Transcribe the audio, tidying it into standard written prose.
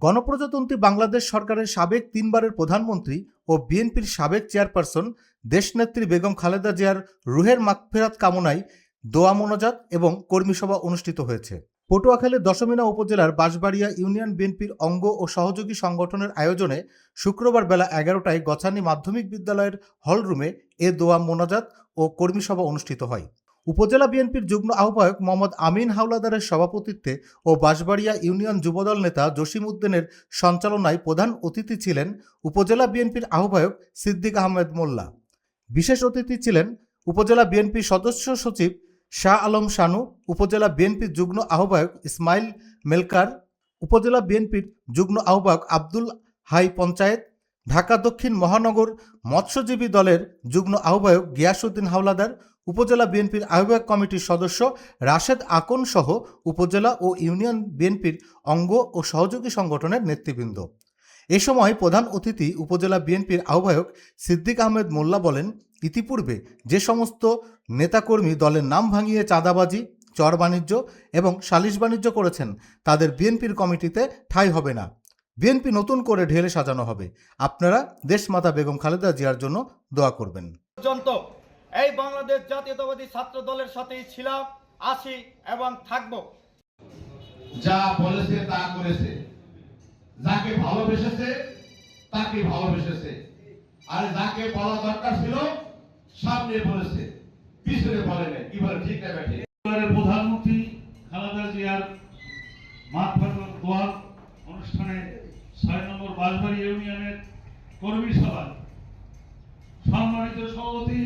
গণপ্রজাতন্ত্রী বাংলাদেশ সরকারের সাবেক 3 বারের প্রধানমন্ত্রী ও বিএনপির সাবেক চেয়ারপারসন দেশনেত্রী বেগম খালেদা জিয়ার রুহের মাগফিরাত কামনায় দোয়া মোনাজাত এবং কর্মী সভা অনুষ্ঠিত হয়েছে। পটুয়াখালীর দশমিনা উপজেলার বাঁশবাড়িয়া ইউনিয়ন বিএনপির অঙ্গ ও সহযোগী সংগঠনের আয়োজনে শুক্রবার বেলা 11টায় গছানী মাধ্যমিক বিদ্যালয়ের হলরুমে এ দোয়া মোনাজাত ও কর্মী সভা অনুষ্ঠিত হয়। উপজেলা বিএনপির যুগ্ম আহ্বায়ক মোহাম্মদ আমিন হাওলাদারের সভাপতিত্বে ও বাঁশবাড়িয়া ইউনিয়ন যুবদল নেতা জসিম উদ্দিনের সঞ্চালনায় প্রধান অতিথি ছিলেন উপজেলা বিএনপির আহ্বায়ক সিদ্দিক আহমেদ মোল্লা। বিশেষ অতিথি ছিলেন উপজেলা বিএনপির সদস্য সচিব শাহ আলম শানু, উপজেলা বিএনপির যুগ্ম আহ্বায়ক ইসমাইল মেলকার, উপজেলা বিএনপির যুগ্ম আহ্বায়ক আব্দুল হাই পঞ্চায়েত, ঢাকা দক্ষিণ মহানগর মৎস্যজীবী দলের যুগ্ম আহ্বায়ক গিয়াসউদ্দিন হাওলাদার, উপজেলা বিএনপির আহ্বায়ক কমিটির সদস্য রাশেদ আকন সহ উপজেলা ও ইউনিয়ন বিএনপির অঙ্গ ও সহযোগী সংগঠনের নেতৃবৃন্দ। এ সময় প্রধান অতিথি উপজেলা বিএনপির আহ্বায়ক সিদ্দিক আহমেদ মোল্লা বলেন, ইতিপূর্বে যে সমস্ত নেতাকর্মী দলের নাম ভাঙিয়ে চাঁদাবাজি, চর বাণিজ্য এবং সালিশ বাণিজ্য করেছেন তাদের বিএনপির কমিটিতে ঠাঁই হবে না। বিএনপি নতুন করে ঢেলে সাজানো হবে। আপনারা দেশমাতা বেগম খালেদা জিয়ার জন্য দোয়া করবেন। এই বাংলাদেশ জাতীয়তাবাদী ছাত্র দলের সাথেই ছিলাম, আছি এবং থাকব। যা বলেছে তা করেছে, যাকে ভালোবেসেছে তাকে ভালোবেসেছে, আর যাকে বলা দরকার ছিল সামনে বলেছে, পিছনে বলে নাই। কি বলে ঠিক না ব্যাঠে? প্রধানমন্ত্রী খালেদা জিয়ার মাগফিরাত দোয়া অনুষ্ঠানে 6 নম্বর বাঁশবাড়ি ইউনিয়নের কর্মী সভা সম্মানিত সভাপতি